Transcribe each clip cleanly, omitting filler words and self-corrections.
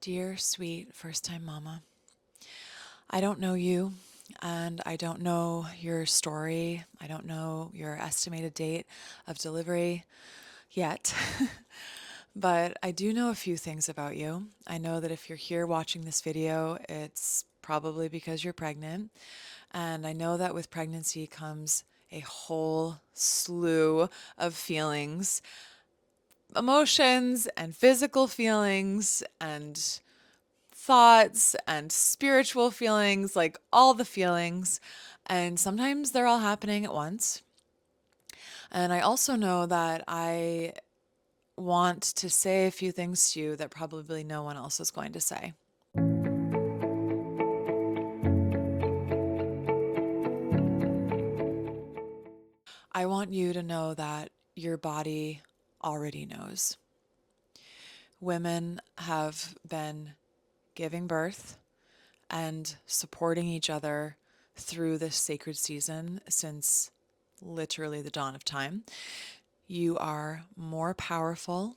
Dear sweet first time mama, I don't know you and I don't know your story. I don't know your estimated date of delivery yet, but I do know a few things about you. I know that if you're here watching this video, it's probably because you're pregnant. And I know that with pregnancy comes a whole slew of feelings, emotions, and physical feelings, and thoughts and spiritual feelings, like all the feelings. And sometimes they're all happening at once. And I also know that I want to say a few things to you that probably no one else is going to say. I want you to know that your body already knows. Women have been giving birth and supporting each other through this sacred season since literally the dawn of time. You are more powerful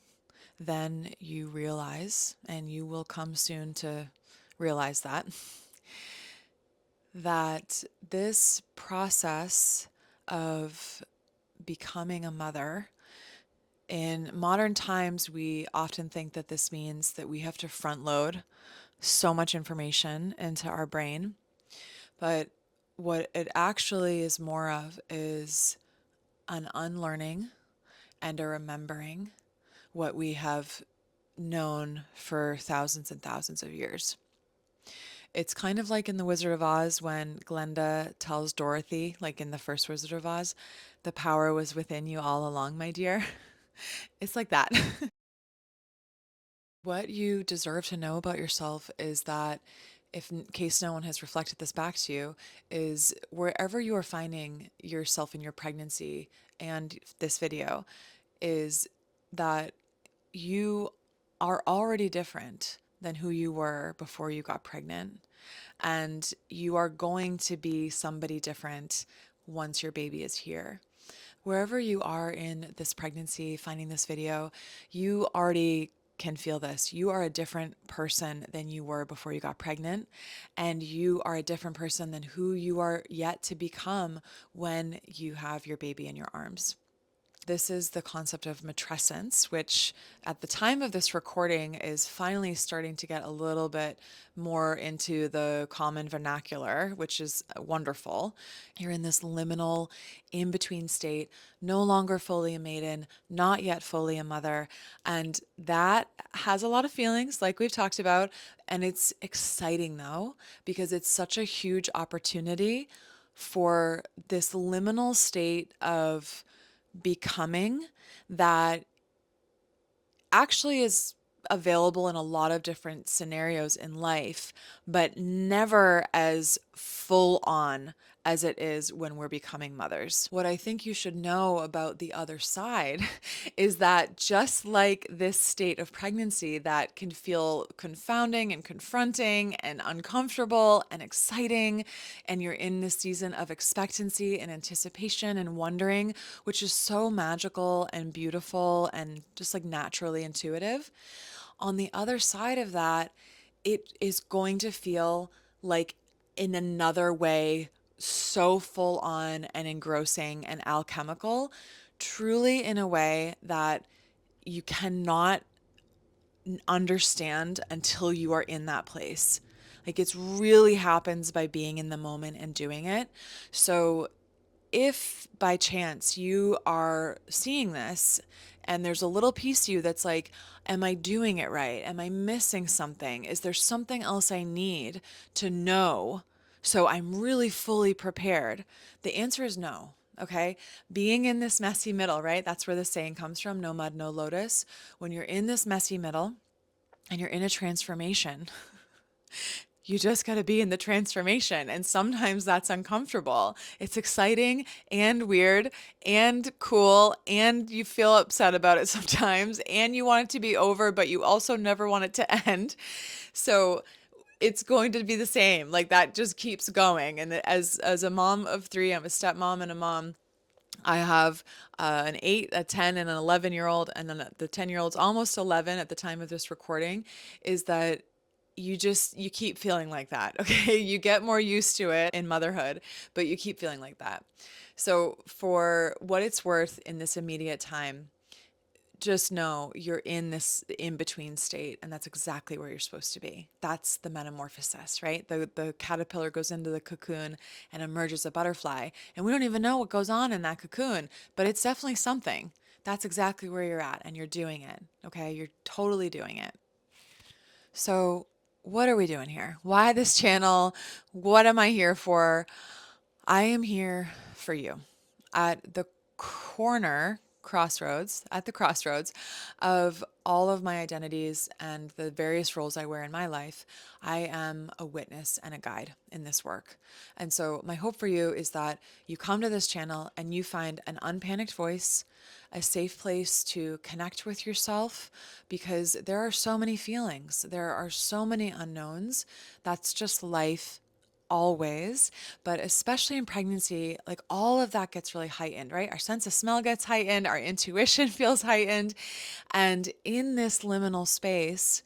than you realize, and you will come soon to realize that. That this process of becoming a mother, in modern times, we often think that this means that we have to front load so much information into our brain. But what it actually is more of is an unlearning and a remembering what we have known for thousands and thousands of years. It's kind of like in The Wizard of Oz when Glinda tells Dorothy, like in the first Wizard of Oz, the power was within you all along, my dear. It's like that. What you deserve to know about yourself is that, if in case no one has reflected this back to you, is wherever you are finding yourself in your pregnancy and this video, is that you are already different than who you were before you got pregnant. And you are going to be somebody different once your baby is here. Wherever you are in this pregnancy, finding this video, you already can feel this. You are a different person than you were before you got pregnant, and you are a different person than who you are yet to become when you have your baby in your arms. This is the concept of matrescence, which at the time of this recording is finally starting to get a little bit more into the common vernacular, which is wonderful. You're in this liminal, in between state, no longer fully a maiden, not yet fully a mother. And that has a lot of feelings, like we've talked about. And it's exciting, though, because it's such a huge opportunity for this liminal state of becoming that actually is available in a lot of different scenarios in life, but never as full on as it is when we're becoming mothers. What I think you should know about the other side is that just like this state of pregnancy that can feel confounding and confronting and uncomfortable and exciting, and you're in this season of expectancy and anticipation and wondering, which is so magical and beautiful and just like naturally intuitive. On the other side of that, it is going to feel like, in another way, so full on and engrossing and alchemical, truly in a way that you cannot understand until you are in that place. Like, it really happens by being in the moment and doing it. So if by chance you are seeing this and there's a little piece of you that's like, am I doing it right? Am I missing something? Is there something else I need to know so I'm really fully prepared? The answer is no. Okay. Being in this messy middle, right? That's where the saying comes from, no mud, no lotus. When you're in this messy middle and you're in a transformation, you just got to be in the transformation. And sometimes that's uncomfortable. It's exciting and weird and cool. And you feel upset about it sometimes. And you want it to be over, but you also never want it to end. So it's going to be the same. Like, that just keeps going. And as a mom of three, I'm a stepmom and a mom. I have an 8, a 10, and an 11-year-old, and then the 10-year-old's almost 11 at the time of this recording. Is that you keep feeling like that. Okay. You get more used to it in motherhood, but you keep feeling like that. So for what it's worth in this immediate time, just know you're in this in between state, and that's exactly where you're supposed to be. That's the metamorphosis, right? The caterpillar goes into the cocoon and emerges a butterfly, and we don't even know what goes on in that cocoon, but it's definitely something. That's exactly where you're at, and you're doing it. Okay, you're totally doing it. So what are we doing here? Why this channel? What am I here for? I am here for you at the at the crossroads of all of my identities and the various roles I wear in my life. I am a witness and a guide in this work. And so my hope for you is that you come to this channel and you find an unpanicked voice, a safe place to connect with yourself, because there are so many feelings, there are so many unknowns. That's just life always, but especially in pregnancy, like all of that gets really heightened, right? Our sense of smell gets heightened, our intuition feels heightened. And in this liminal space,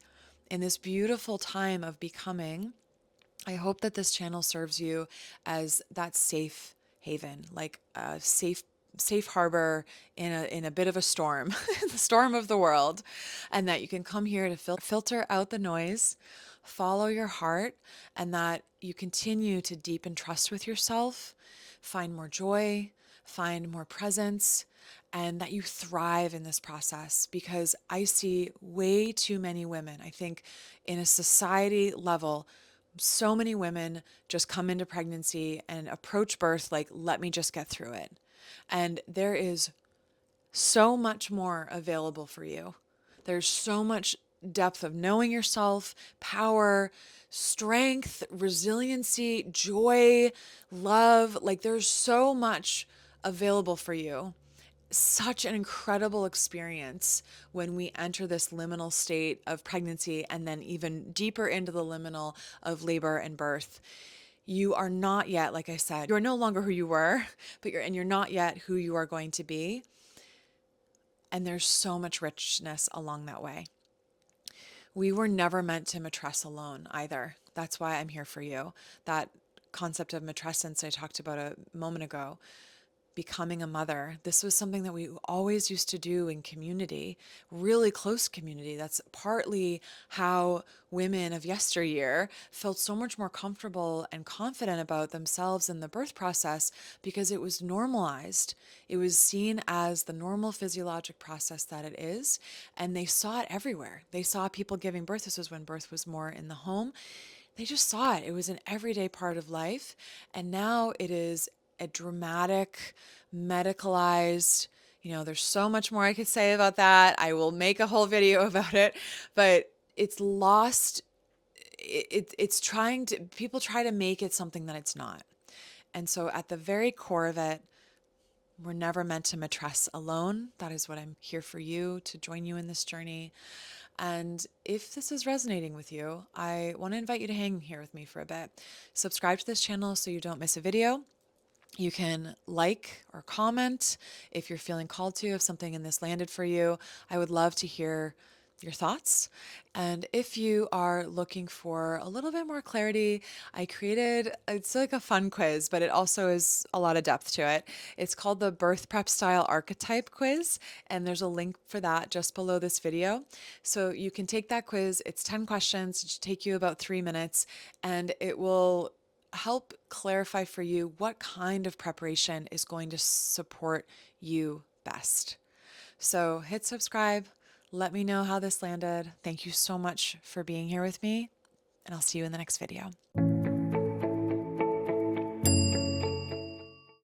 in this beautiful time of becoming, I hope that this channel serves you as that safe haven, like a safe harbor in a bit of a storm, the storm of the world, and that you can come here to filter out the noise, follow your heart, and that you continue to deepen trust with yourself, find more joy, find more presence, and that you thrive in this process, because I see way too many women, I think in a society level, so many women just come into pregnancy and approach birth like, let me just get through it. And there is so much more available for you. There's so much depth of knowing yourself, power, strength, resiliency, joy, love. Like there's so much available for you. Such an incredible experience when we enter this liminal state of pregnancy and then even deeper into the liminal of labor and birth. You are not yet, like I said, you're no longer who you were, but you're not yet who you are going to be. And there's so much richness along that way. We were never meant to mattress alone either. That's why I'm here for you. That concept of matrescence I talked about a moment ago, becoming a mother. This was something that we always used to do in community, really close community. That's partly how women of yesteryear felt so much more comfortable and confident about themselves in the birth process, because it was normalized. It was seen as the normal physiologic process that it is, and they saw it everywhere. They saw people giving birth. This was when birth was more in the home. They just saw it. It was an everyday part of life. And now it is a dramatic, medicalized, there's so much more I could say about that. I will make a whole video about it, but it's lost. It's trying to, people try to make it something that it's not. And so at the very core of it, we're never meant to mattress alone. That is what I'm here for you, to join you in this journey. And if this is resonating with you, I want to invite you to hang here with me for a bit. Subscribe to this channel so you don't miss a video. You can like or comment if you're feeling called to, if something in this landed for you. I would love to hear your thoughts. And if you are looking for a little bit more clarity, I created, it's like a fun quiz, but it also is a lot of depth to it. It's called the Birth Prep Style Archetype Quiz, and there's a link for that just below this video. So you can take that quiz. It's 10 questions. It should take you about 3 minutes, and it will help clarify for you what kind of preparation is going to support you best. So hit subscribe. Let me know how this landed. Thank you so much for being here with me, and I'll see you in the next video.